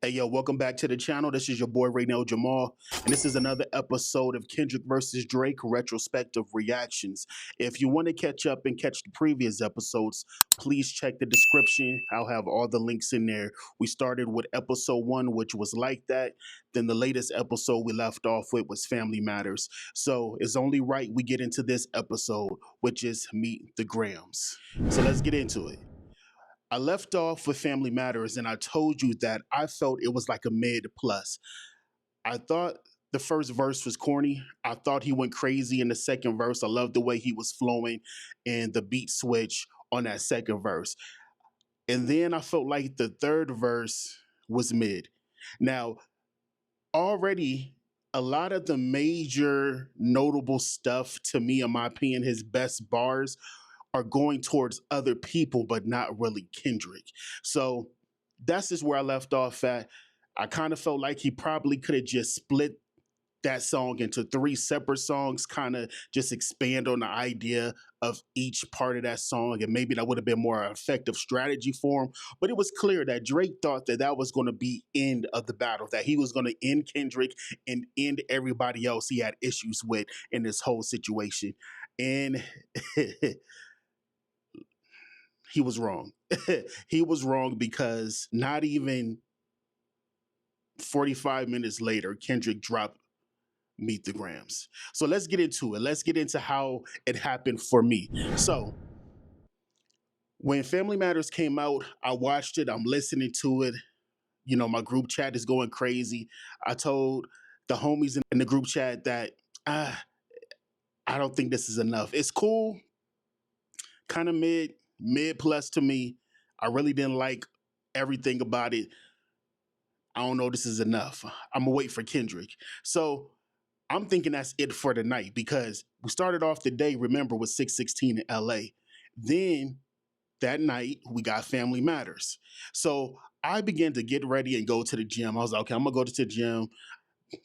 Hey yo, welcome back to the channel. This is your boy Raynell Jamal, and this is another episode of Kendrick versus Drake Retrospective Reactions. If you want to catch up and catch the previous episodes, please check the description. I'll have all the links in there. We started with episode 1, which was Like That. Then the latest episode we left off with was Family Matters. So it's only right we get into this episode, which is Meet the Grams. So let's get into it. I left off with Family Matters, and I told you that I felt it was like a mid plus. I thought the first verse was corny. I thought he went crazy in the second verse. I loved the way he was flowing and the beat switch on that second verse. And then I felt like the third verse was mid. Now, already a lot of the major notable stuff to me, in my opinion, his best bars are going towards other people, but not really Kendrick. So that's just where I left off at. I kind of felt like he probably could have just split that song into 3 separate songs, kind of just expand on the idea of each part of that song, and maybe that would have been more effective strategy for him. But it was clear that Drake thought that that was going to be end of the battle, that he was going to end Kendrick and end everybody else he had issues with in this whole situation. And he was wrong. He was wrong because not even 45 minutes later, Kendrick dropped Meet the Grams. So let's get into it. Let's get into how it happened for me. So when Family Matters came out, I watched it. I'm listening to it. You know, my group chat is going crazy. I told the homies in the group chat that I don't think this is enough. It's cool, kind of mid plus to me. I really didn't like everything about it. I don't know, this is enough. I'm gonna wait for Kendrick. So I'm thinking that's it for the night, because we started off the day, remember, with 616 in LA. Then that night we got Family Matters. So I began to get ready and go to the gym. I was like, okay, I'm gonna go to the gym.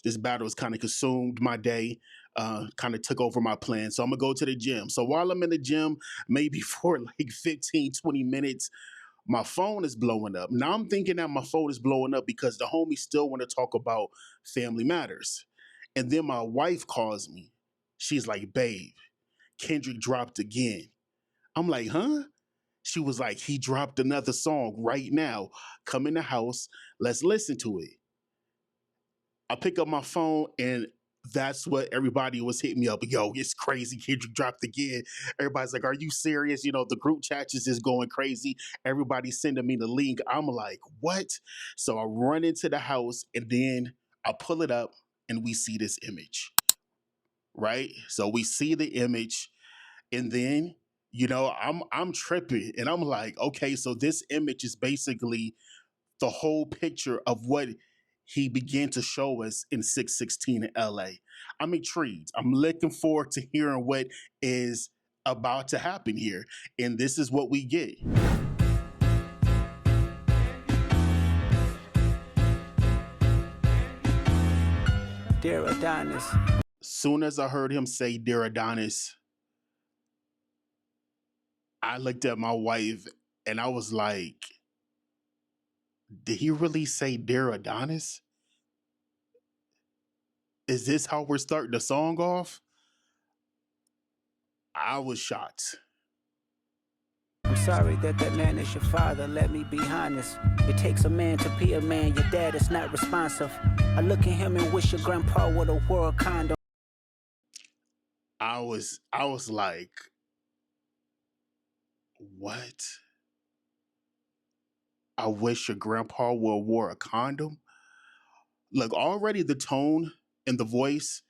This battle has kind of consumed my day, kind of took over my plan. So I'm gonna go to the gym. So while I'm in the gym, maybe for like 15, 20 minutes, my phone is blowing up. Now I'm thinking that my phone is blowing up because the homies still want to talk about Family Matters. And then my wife calls me. She's like, babe, Kendrick dropped again. I'm like, huh? She was like, he dropped another song right now. Come in the house, let's listen to it. I pick up my phone, and that's what everybody was hitting me up. Yo, it's crazy. Kendrick dropped again. Everybody's like, are you serious? You know, the group chat is just going crazy. Everybody's sending me the link. I'm like, what? So I run into the house, and then I pull it up, and we see this image, right? So we see the image, and then, you know, I'm tripping, and I'm like, okay, so this image is basically the whole picture of what he began to show us in 616 in LA. I'm intrigued. I'm looking forward to hearing what is about to happen here. And this is what we get. Dear Adonis. Soon as I heard him say Dear Adonis, I looked at my wife and I was like, did he really say Dear Adonis? Is this how we're starting the song off? I was shocked. I'm sorry that man is your father. Let me be honest. It takes a man to be a man. Your dad is not responsive. I look at him and wish your grandpa would have wore a condom. I was like, what? I wish your grandpa would have wore a condom. Look, already the tone and the voice,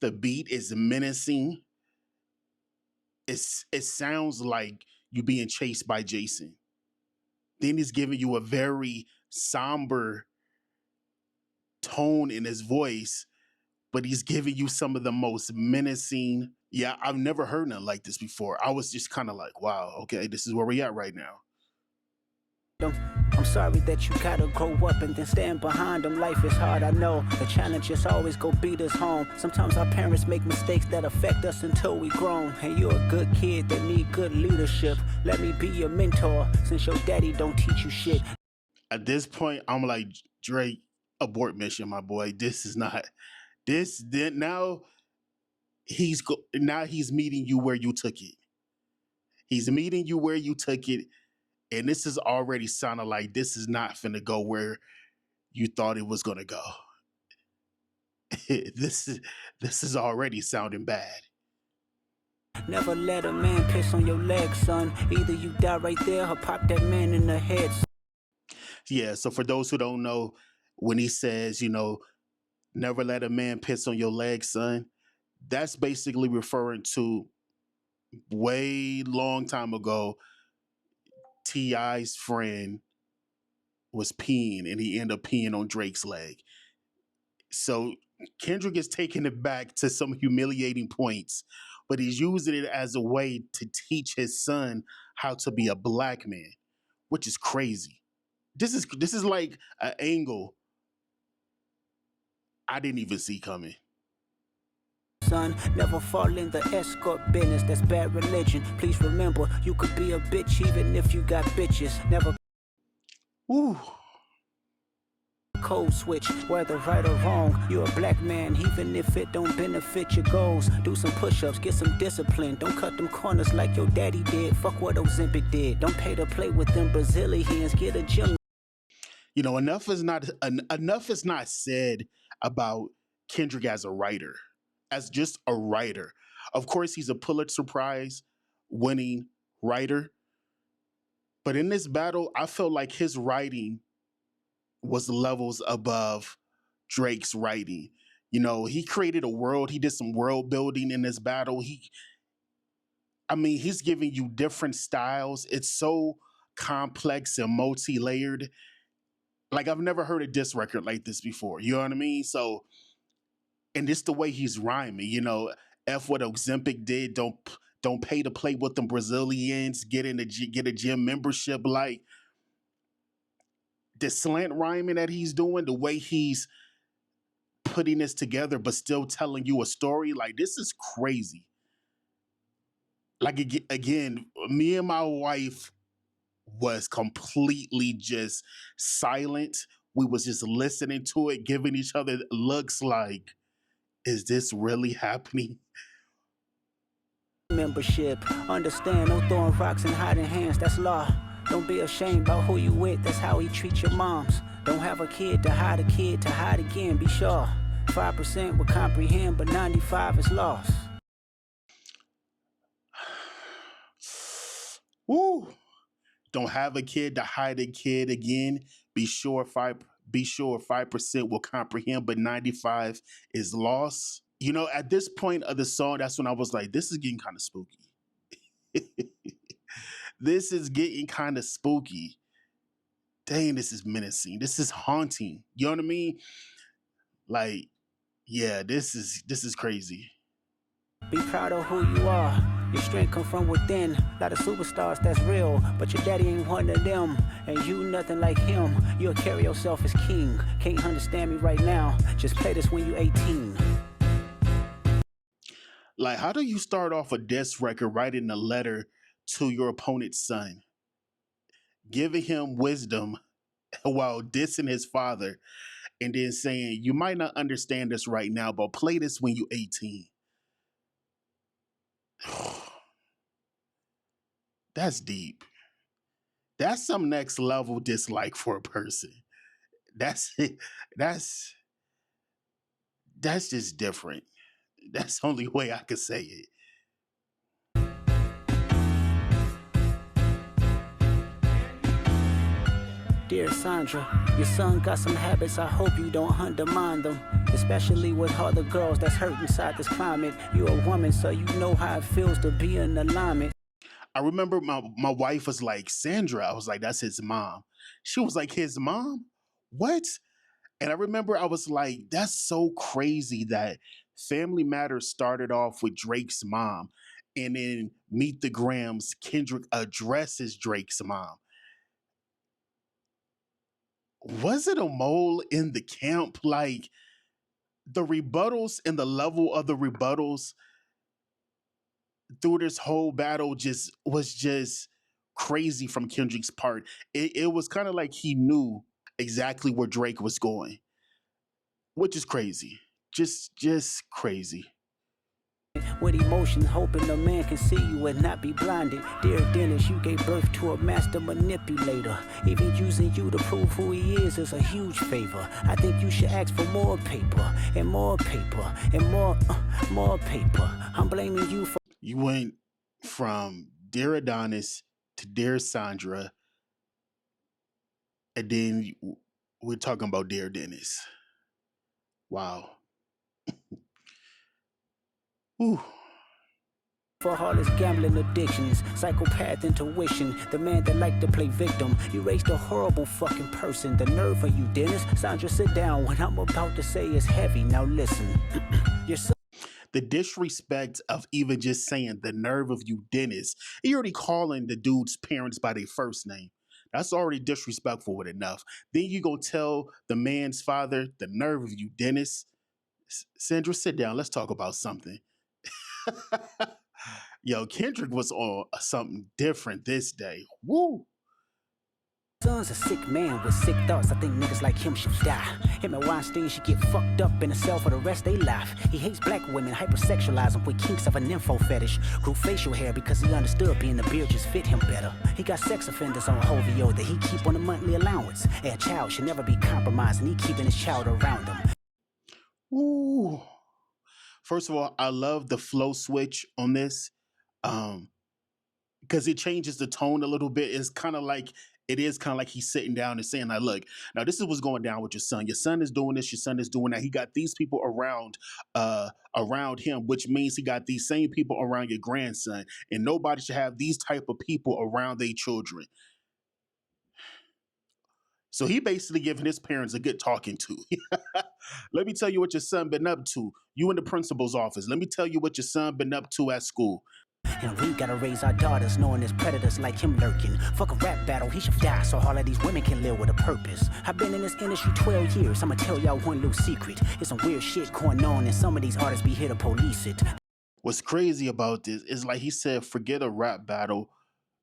the beat is menacing. It sounds like you being chased by Jason. Then he's giving you a very somber tone in his voice, but he's giving you some of the most menacing. Yeah, I've never heard nothing like this before. I was just kind of like, wow, okay, this is where we at right now. I'm sorry that you gotta grow up and then stand behind them. Life is hard, I know. The challenges always go beat us home. Sometimes our parents make mistakes that affect us until we grown. And you're a good kid that need good leadership. Let me be your mentor, since your daddy don't teach you shit. At this point, I'm like, Drake, abort mission, my boy. This is not this. Then now now he's meeting you where you took it. He's meeting you where you took it, and this is already sounding like this is not finna go where you thought it was gonna go. this is this is already sounding bad. Never let a man piss on your leg, son. Either you die right there or pop that man in the head. Yeah, so for those who don't know, when he says, never let a man piss on your leg, son, that's basically referring to way long time ago, T.I.'s friend was peeing and he ended up peeing on Drake's leg. So Kendrick is taking it back to some humiliating points, but he's using it as a way to teach his son how to be a black man, which is crazy. This is like an angle I didn't even see coming. Son, never fall in the escort business, that's bad religion. Please remember, you could be a bitch even if you got bitches. Never Ooh. code switch, whether right or wrong. You're a black man, even if it don't benefit your goals. Do some push-ups, get some discipline. Don't cut them corners like your daddy did. Fuck what Ozempic did. Don't pay to play with them Brazilians. Get a gym. Enough is not said about Kendrick as a writer, as just a writer. Of course, he's a Pulitzer Prize winning writer, but in this battle, I felt like his writing was levels above Drake's writing. He created a world. He did some world building in this battle. He's giving you different styles. It's so complex and multi-layered. Like I've never heard a diss record like this before. You know what I mean? So, and it's the way he's rhyming. F what Ozempic did. Don't pay to play with them Brazilians. Get a gym membership. Like the slant rhyming that he's doing, the way he's putting this together, but still telling you a story. Like this is crazy. Like again, me and my wife was completely just silent. We was just listening to it, giving each other looks like, is this really happening? Membership, understand, no throwing rocks and hiding hands, that's law. Don't be ashamed about who you with, that's how he treats your moms. Don't have a kid to hide again, be sure. 5% will comprehend, but 95 is lost. Woo! Don't have a kid to hide a kid again. Be sure 5% will comprehend, but 95 is lost. At this point of the song, that's when I was like, this is getting kind of spooky. This is getting kind of spooky. Dang, this is menacing. This is haunting. You know what I mean? Like, yeah, this is crazy. Be proud of who you are. Your strength come from within. A lot of superstars that's real, but your daddy ain't one of them. And you nothing like him. You'll carry yourself as king. Can't understand me right now. Just play this when you 18. Like, how do you start off a diss record writing a letter to your opponent's son, giving him wisdom while dissing his father, and then saying, you might not understand this right now, but play this when you're 18? That's deep. That's some next level dislike for a person. That's that's that's just different. That's the only way I could say it. Dear Sandra, your son got some habits, I hope you don't undermine them. Especially with all the girls that's hurt inside this climate. You're a woman, so you know how it feels to be in alignment. I remember my wife was like, Sandra. I was like, that's his mom. She was like, his mom? What? And I remember I was like, that's so crazy that Family Matters started off with Drake's mom. And then Meet the Grams, Kendrick addresses Drake's mom. Was it a mole in the camp? Like the rebuttals and the level of the rebuttals through this whole battle was just crazy from Kendrick's part. It was kind of like he knew exactly where Drake was going, which is crazy. Just crazy. With emotion, hoping a man can see you and not be blinded. Dear Dennis, you gave birth to a master manipulator. Even using you to prove who he is a huge favor. I think you should ask for more paper, and more paper, and more paper. I'm blaming you for. You went from Dear Adonis to Dear Sandra, and then we're talking about Dear Dennis. Wow. Ooh. For all his gambling addictions, psychopath intuition, the man that liked to play victim. You raised a horrible fucking person. The nerve of you, Dennis. Sandra, sit down. What I'm about to say is heavy. Now listen. You're so. The disrespect of even just saying the nerve of you, Dennis. You're already calling the dude's parents by their first name. That's already disrespectful with enough. Then you go tell the man's father, the nerve of you, Dennis. Sandra, sit down. Let's talk about something. Yo, Kendrick was on something different this day. Woo! Son's a sick man with sick thoughts. I think niggas like him should die. Him and Weinstein should get fucked up in a cell for the rest of their life. He hates black women, hypersexualize them with kinks of a nympho fetish. Grew facial hair because he understood being the beard just fit him better. He got sex offenders on OVO that he keep on a monthly allowance. A child should never be compromised, and he keeping his child around him. Ooh. First of all, I love the flow switch on this. Because it changes the tone a little bit. It's kind of like he's sitting down and saying, like, look, now this is what's going down with your son. Your son is doing this, your son is doing that. He got these people around him, which means he got these same people around your grandson. And nobody should have these type of people around their children. So he basically giving his parents a good talking to. Let me tell you what your son been up to. You in the principal's office. Let me tell you what your son been up to at school. And we gotta raise our daughters knowing there's predators like him lurking. Fuck a rap battle, he should die so all of these women can live with a purpose. I've been in this industry 12 years, I'ma tell y'all one little secret. There's some weird shit going on and some of these artists be here to police it. What's crazy about this is, like he said, forget a rap battle,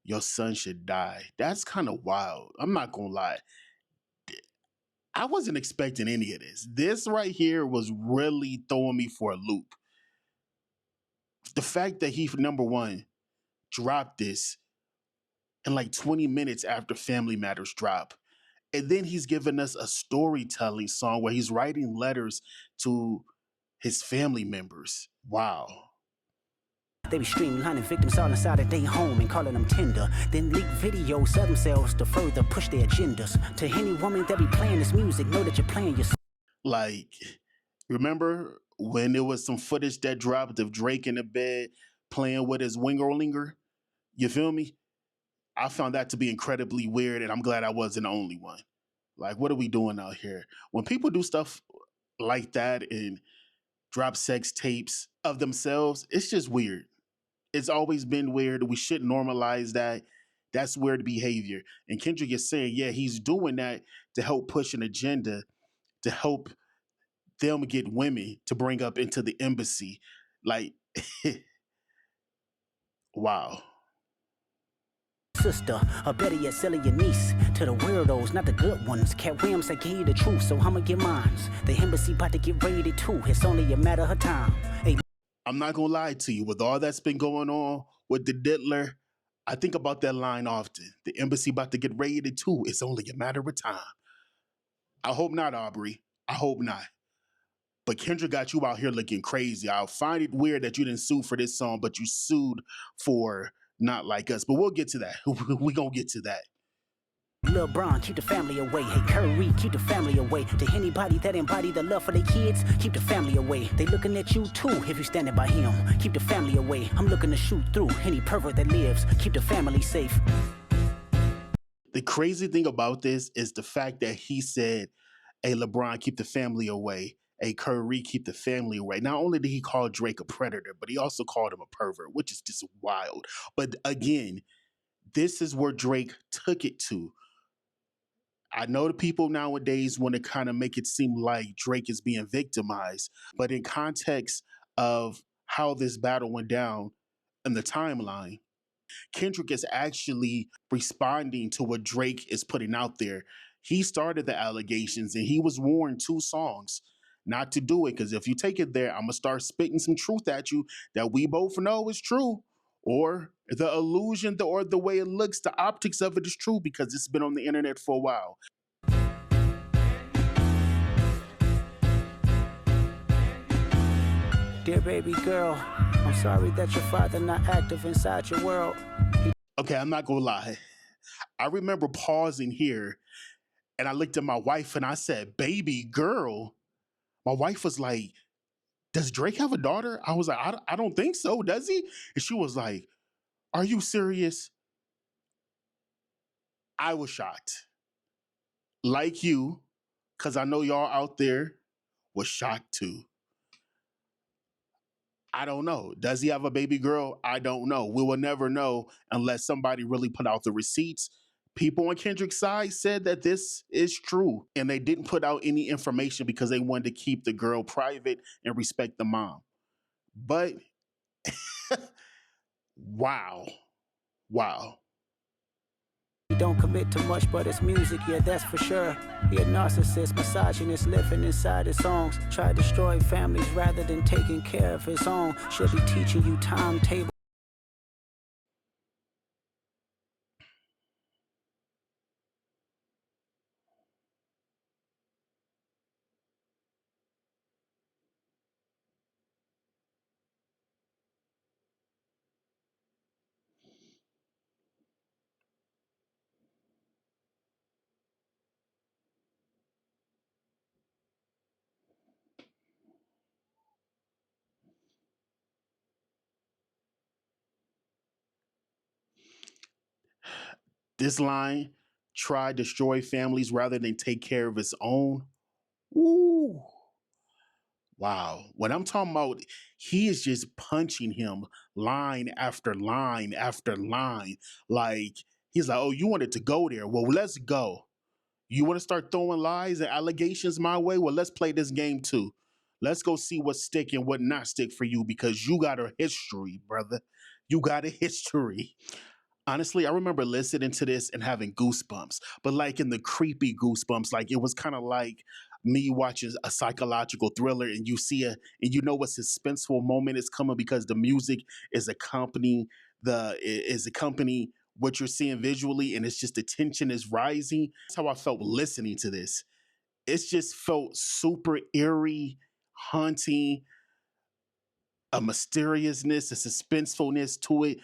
your son should die. That's kind of wild. I'm not gonna lie. I wasn't expecting any of this. This right here was really throwing me for a loop. The fact that he, number one, dropped this in like 20 minutes after Family Matters drop. And then he's giving us a storytelling song where he's writing letters to his family members. Wow. They be streaming hunting victims all inside of their home and calling them tender. Then leak videos of themselves to further push their agendas. To any woman that be playing this music, know that you're playing your. Like, remember when there was some footage that dropped of Drake in the bed playing with his wingerlinger? You feel me? I found that to be incredibly weird, and I'm glad I wasn't the only one. Like, what are we doing out here? When people do stuff like that and drop sex tapes of themselves, it's just weird. It's always been weird. We should normalize that. That's weird behavior. And Kendrick is saying, yeah, he's doing that to help push an agenda, to help them get women to bring up into the embassy. Like, wow. Sister, or better yet, selling your niece to the weirdos, not the good ones. Cat Williams, I gave you the truth, so I'ma get mines. The embassy about to get raided too. It's only a matter of time. Hey, I'm not gonna lie to you. With all that's been going on with the Diddler, I think about that line often. The embassy about to get raided too. It's only a matter of time. I hope not, Aubrey. I hope not. But Kendrick got you out here looking crazy. I find it weird that you didn't sue for this song, but you sued for Not Like Us. But we'll get to that. We're gonna get to that. LeBron, keep the family away. Hey, Curry, keep the family away. To anybody that embody the love for their kids, keep the family away. They looking at you too if you're standing by him. Keep the family away. I'm looking to shoot through any pervert that lives. Keep the family safe. The crazy thing about this is the fact that he said, hey, LeBron, keep the family away. Hey, Curry, keep the family away. Not only did he call Drake a predator, but he also called him a pervert, which is just wild. But again, this is where Drake took it to. I know the people nowadays want to kind of make it seem like Drake is being victimized, but in context of how this battle went down in the timeline, Kendrick is actually responding to what Drake is putting out there. He started the allegations and he was warned 2 songs not to do it. Because if you take it there, I'm gonna start spitting some truth at you that we both know is true. Or the illusion, or the way it looks, the optics of it is true because it's been on the internet for a while. Dear baby girl, I'm sorry that your father not active inside your world. Okay, I'm not gonna lie. I remember pausing here and I looked at my wife and I said, "Baby girl." My wife was like, "Does Drake have a daughter?" I was like, I don't think so. Does he?" And she was like, "Are you serious?" I was shocked. Like you, because I know y'all out there was shocked too. I don't know. Does he have a baby girl? I don't know. We will never know unless somebody really put out the receipts. People on Kendrick's side said that this is true, and they didn't put out any information because they wanted to keep the girl private and respect the mom. But wow, wow. He don't commit to much, but it's music, yeah, that's for sure. He a narcissist, misogynist, living inside his songs. Try destroying families rather than taking care of his own. Should be teaching you timetable. This line, try destroy families rather than take care of his own. Ooh. Wow. What I'm talking about, he is just punching him line after line after line. Like, he's like, "Oh, you wanted to go there. Well, let's go. You want to start throwing lies and allegations my way? Well, let's play this game too. Let's go see what stick and what not stick for you because you got a history, brother. You got a history." Honestly, I remember listening to this and having goosebumps, but like in the creepy goosebumps, like it was kind of like me watching a psychological thriller and you see and you know what suspenseful moment is coming because the music is accompanying what you're seeing visually and it's just the tension is rising. That's how I felt listening to this. It's just felt super eerie, haunting, a mysteriousness, a suspensefulness to it,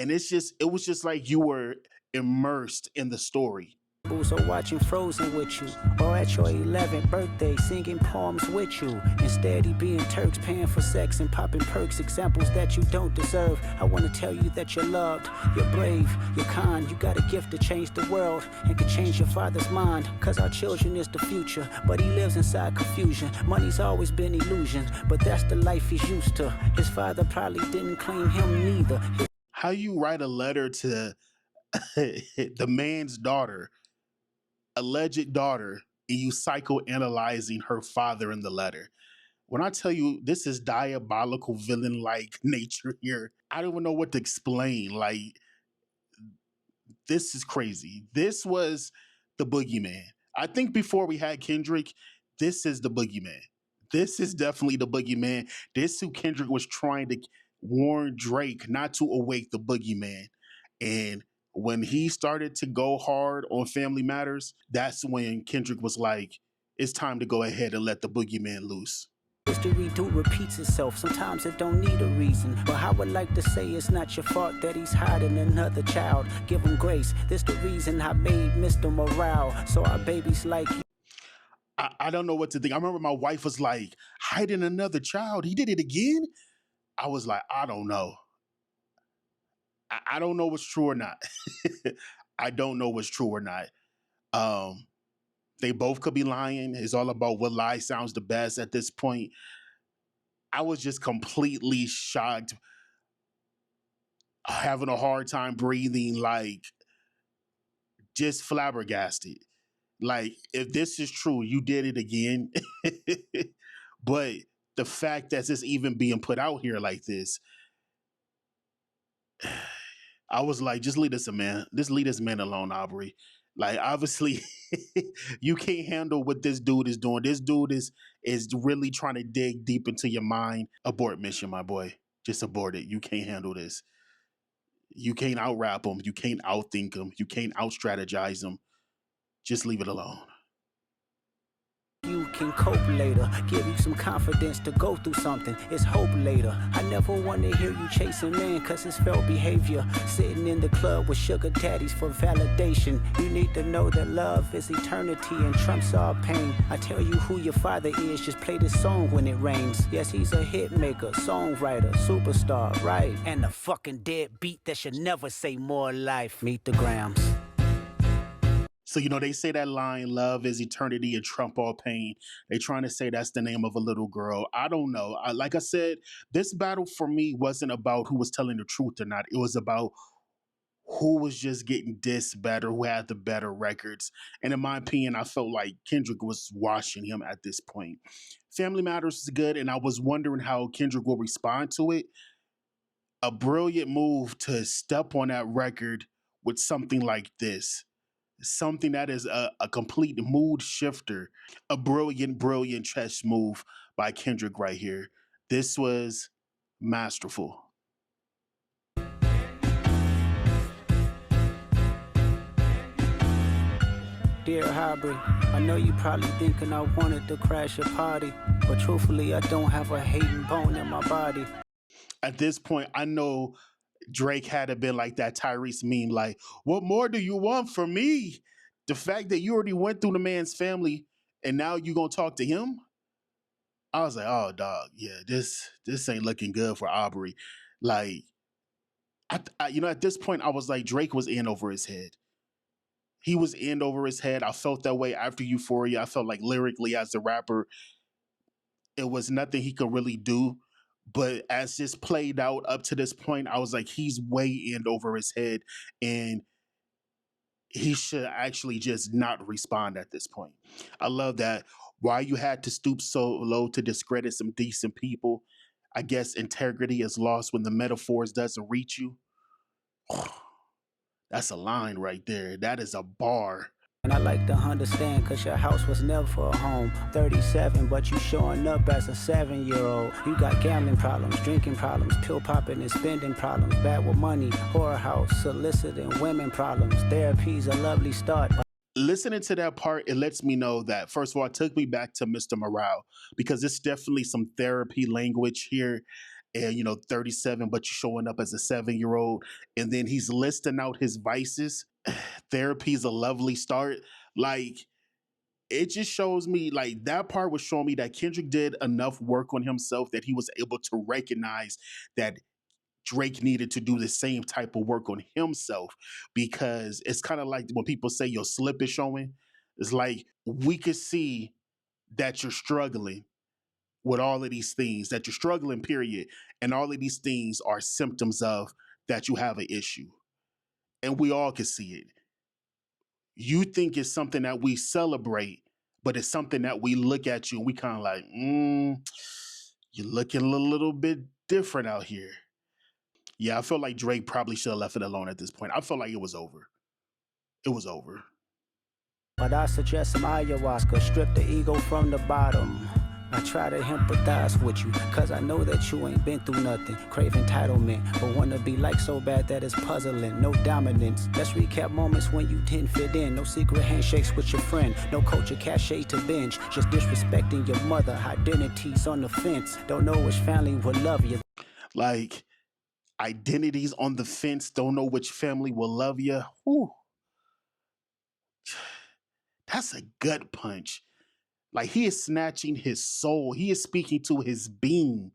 and it was just like you were immersed in the story. Or watching Frozen with you, or at your 11th birthday singing poems with you. Instead, he being Turks, paying for sex and popping perks, examples that you don't deserve. I want to tell you that you're loved, you're brave, you're kind. You got a gift to change the world and can change your father's mind. Cause our children is the future, but he lives inside confusion. Money's always been illusion, but that's the life he's used to. His father probably didn't claim him neither. How you write a letter to the man's daughter, alleged daughter, and you psychoanalyzing her father in the letter. When I tell you this is diabolical villain like nature here, I don't even know what to explain. Like, this is crazy. This was the boogeyman. I think before we had Kendrick, this is the boogeyman. This is definitely the boogeyman. This who Kendrick was trying to warn Drake not to awake the boogeyman. And when he started to go hard on Family Matters, that's when Kendrick was like, "It's time to go ahead and let the boogeyman loose." History do repeats itself. Sometimes it don't need a reason. But I would like to say it's not your fault that he's hiding another child. Give him grace. This the reason I made Mr. Morale. So our babies like you. I don't know what to think. I remember my wife was like, "Hiding another child? He did it again?" I was like, "I don't know. I don't know what's true or not." I don't know what's true or not. Um, they both could be lying. It's all about what lie sounds the best at this point. I was just completely shocked, having a hard time breathing, like just flabbergasted. Like, if this is true, you did it again. But the fact that this even being put out here like this, I was like, just leave this man alone, Aubrey. Like obviously, you can't handle what this dude is doing. This dude is really trying to dig deep into your mind. Abort mission, my boy. Just abort it. You can't handle this. You can't out rap him. You can't outthink him. You can't out strategize him. Just leave it alone. You can cope later, give you some confidence to go through something. It's hope later. I never want to hear you chasing man, cause it's felt behavior. Sitting in the club with sugar daddies for validation. You need to know that love is eternity and trumps all pain. I tell you who your father is, just play this song when it rains. Yes, he's a hit maker, songwriter, superstar, right? And a fucking dead beat that should never say more life. Meet the Grams. So, they say that line, love is eternity and trump all pain. They trying to say that's the name of a little girl. I don't know. Like I said, this battle for me wasn't about who was telling the truth or not. It was about who was just getting dissed better, who had the better records. And in my opinion, I felt like Kendrick was washing him at this point. Family Matters is good, and I was wondering how Kendrick will respond to it. A brilliant move to step on that record with something like this. Something that is a complete mood shifter. A brilliant chess move by Kendrick right here. This was masterful. Dear Hybrid, I know you probably thinking I wanted to crash your party, but truthfully I don't have a hating bone in my body. At this point, I know Drake had to been like that Tyrese meme, like, what more do you want from me? The fact that you already went through the man's family and now you gonna talk to him? I was like, oh dog, yeah, this ain't looking good for Aubrey. Like, at this point, I was like, Drake was in over his head. He was in over his head. I felt that way after Euphoria. I felt like lyrically as a rapper, it was nothing he could really do. But as this played out up to this point, I was like, he's way in over his head, and he should actually just not respond at this point. I love that. Why you had to stoop so low to discredit some decent people. I guess integrity is lost when the metaphors doesn't reach you. That's a line right there. That is a bar. And I like to understand, cause your house was never a home. 37, but you showing up as a 7-year-old. You got gambling problems, drinking problems, pill popping and spending problems, bad with money, whorehouse, soliciting women problems. Therapy's a lovely start. Listening to that part, it lets me know that, first of all, it took me back to Mr. Morale, because it's definitely some therapy language here. And 37, but you're showing up as a 7-year-old, and then he's listing out his vices. Therapy's a lovely start. Like, it just shows me, like, that part was showing me that Kendrick did enough work on himself that he was able to recognize that Drake needed to do the same type of work on himself, because it's kind of like when people say your slip is showing. It's like, we could see that you're struggling with all of these things, that you're struggling, period. And all of these things are symptoms of that you have an issue. And we all can see it. You think it's something that we celebrate, but it's something that we look at you and we kind of like, you're looking a little bit different out here. Yeah, I feel like Drake probably should have left it alone at this point. I felt like it was over. It was over. But I suggest some ayahuasca, strip the ego from the bottom. I try to empathize with you, cause I know that you ain't been through nothing. Crave entitlement, but wanna be like so bad that it's puzzling. No dominance. Let's recap moments when you didn't fit in. No secret handshakes with your friend. No culture cachet to binge. Just disrespecting your mother. Identities on the fence. Don't know which family will love you. Like, identities on the fence. Don't know which family will love you. Whew. That's a gut punch. Like, he is snatching his soul. He is speaking to his being.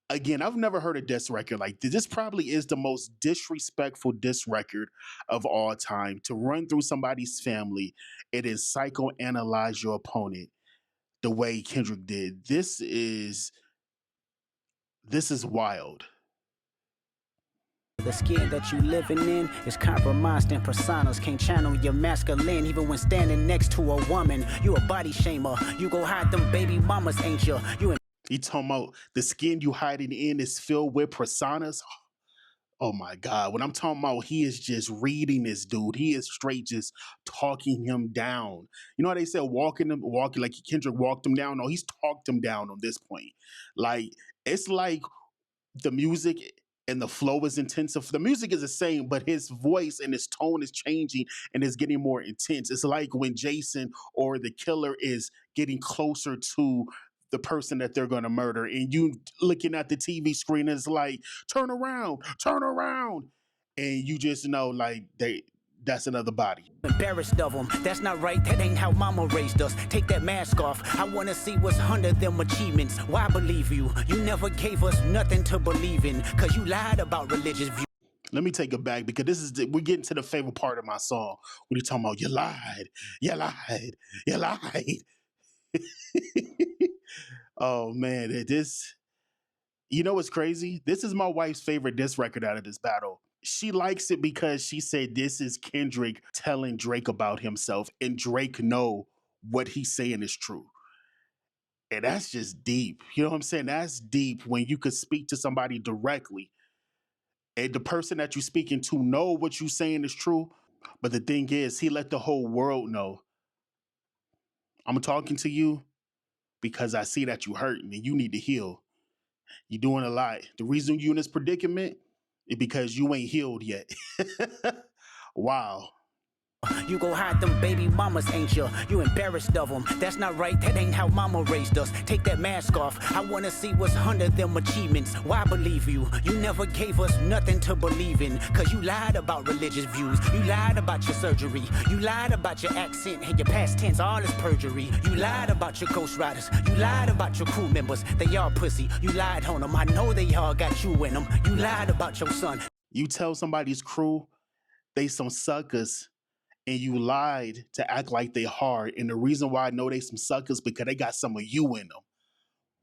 Again, I've never heard a diss record like this. This probably is the most disrespectful diss record of all time. To run through somebody's family, it is psychoanalyze your opponent the way Kendrick did. This is wild. The skin that you living in is compromised in personas. Can't channel your masculine even when standing next to a woman. You a body shamer. You go hide them baby mamas, ain't you? You talking about the skin you hiding in is filled with personas? Oh my God. When I'm talking about he is just reading this dude, he is straight just talking him down. You know how they said walking like Kendrick walked him down? No, he's talked him down on this point. Like, it's like the music and the flow is intensive. The music is the same, but his voice and his tone is changing and is getting more intense. It's like when Jason or the killer is getting closer to the person that they're going to murder, and you looking at the TV screen, it's like, turn around, and you just know like that's another body. Embarrassed of them, that's not right, that ain't how mama raised us. Take that mask off, I wanna see what's under them achievements. Why believe you? You never gave us nothing to believe in, cause you lied about religious views. Let me take it back because we're getting to the favorite part of my song when you're talking about you lied, you lied, you lied. Oh man, you know what's crazy? This is my wife's favorite diss record out of this battle. She likes it because she said this is Kendrick telling Drake about himself, and Drake know what he's saying is true. And that's just deep. You know what I'm saying? That's deep when you could speak to somebody directly and the person that you're speaking to know what you're saying is true. But the thing is, he let the whole world know, I'm talking to you because I see that you hurting and you need to heal. You're doing a lot. The reason you in this predicament is because you ain't healed yet. Wow. You go hide them baby mamas, ain't you? You embarrassed of them, that's not right, that ain't how mama raised us. Take that mask off, I wanna see what's under them achievements. Why believe you? You never gave us nothing to believe in, cause you lied about religious views. You lied about your surgery. You lied about your accent and your past tense, all is perjury. You lied about your ghost riders. You lied about your crew members. They all pussy. You lied on them. I know they all got you in them. You lied about your son. You tell somebody's crew they some suckers, and you lied to act like they hard. And the reason why I know they some suckers because they got some of you in them.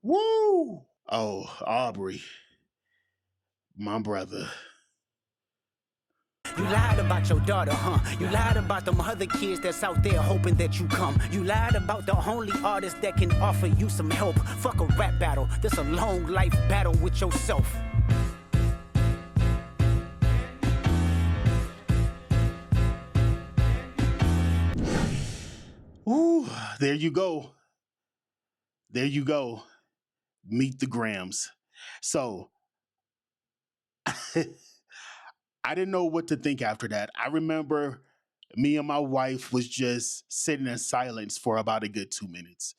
Woo! Oh, Aubrey, my brother. You lied about your daughter, huh? You lied about them other kids that's out there hoping that you come. You lied about the only artist that can offer you some help. Fuck a rap battle. This a long life battle with yourself. Ooh, there you go. There you go. Meet the Grams. So I didn't know what to think after that. I remember me and my wife was just sitting in silence for about a good 2 minutes,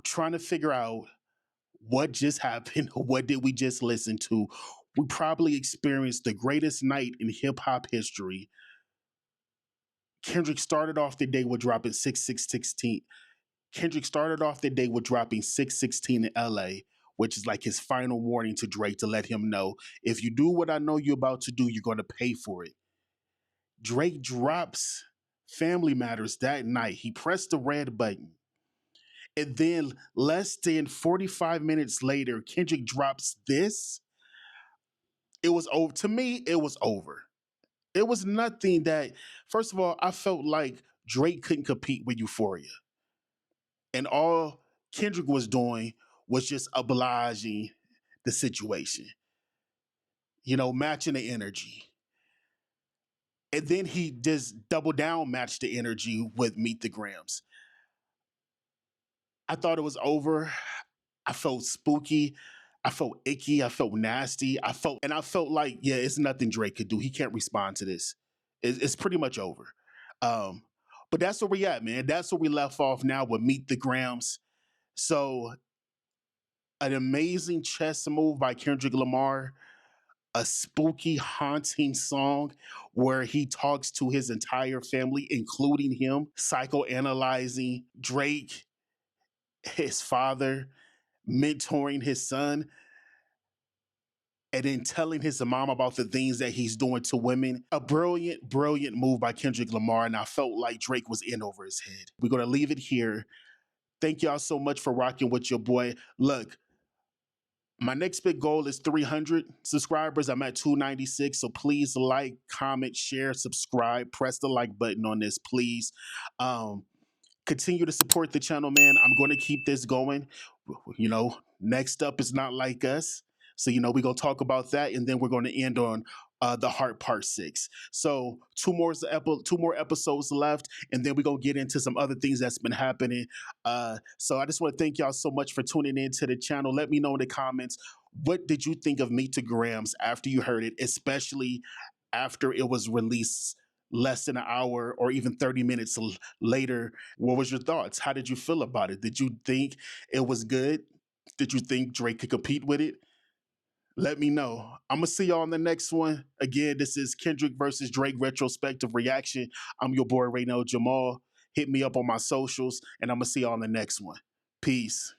trying to figure out what just happened. What did we just listen to? We probably experienced the greatest night in hip hop history. Kendrick started off the day with dropping 616. Kendrick started off the day with dropping 616 in LA, which is like his final warning to Drake to let him know, if you do what I know you're about to do, you're going to pay for it. Drake drops Family Matters that night. He pressed the red button. And then less than 45 minutes later, Kendrick drops this. It was over. To me, it was over. It was nothing that, first of all, I felt like Drake couldn't compete with Euphoria. And all Kendrick was doing was just obliging the situation, matching the energy. And then he just double down matched the energy with Meet the Grams. I thought it was over. I felt spooky. I felt icky. I felt nasty. I felt like, yeah, it's nothing Drake could do. He can't respond to this. It's pretty much over. Um, but that's where we at, man. That's where we left off now with Meet the Grams. So, an amazing chess move by Kendrick Lamar, a spooky, haunting song where he talks to his entire family, including him, psychoanalyzing Drake, his father, mentoring his son, and then telling his mom about the things that he's doing to women. A brilliant, brilliant move by Kendrick Lamar, and I felt like Drake was in over his head. We're going to leave it here. Thank y'all so much for rocking with your boy. Look, my next big goal is 300 subscribers. I'm at 296, so please like, comment, share, subscribe, press the like button on this, please. Continue to support the channel, man. I'm going to keep this going. Next up is Not Like Us. So, we're going to talk about that, and then we're going to end on the Heart Part 6. So, two more episodes left, and then we're going to get into some other things that's been happening. So, I just want to thank y'all so much for tuning in to the channel. Let me know in the comments, what did you think of Meet the Grams after you heard it, especially after it was released less than an hour or even 30 minutes later? What was your thoughts? How did you feel about it? Did you think it was good? Did you think Drake could compete with it? Let me know. I'm gonna see y'all on the next one. Again, this is Kendrick versus Drake retrospective reaction. I'm your boy Rayno Jamal. Hit me up on my socials, and I'm gonna see y'all on the next one. Peace.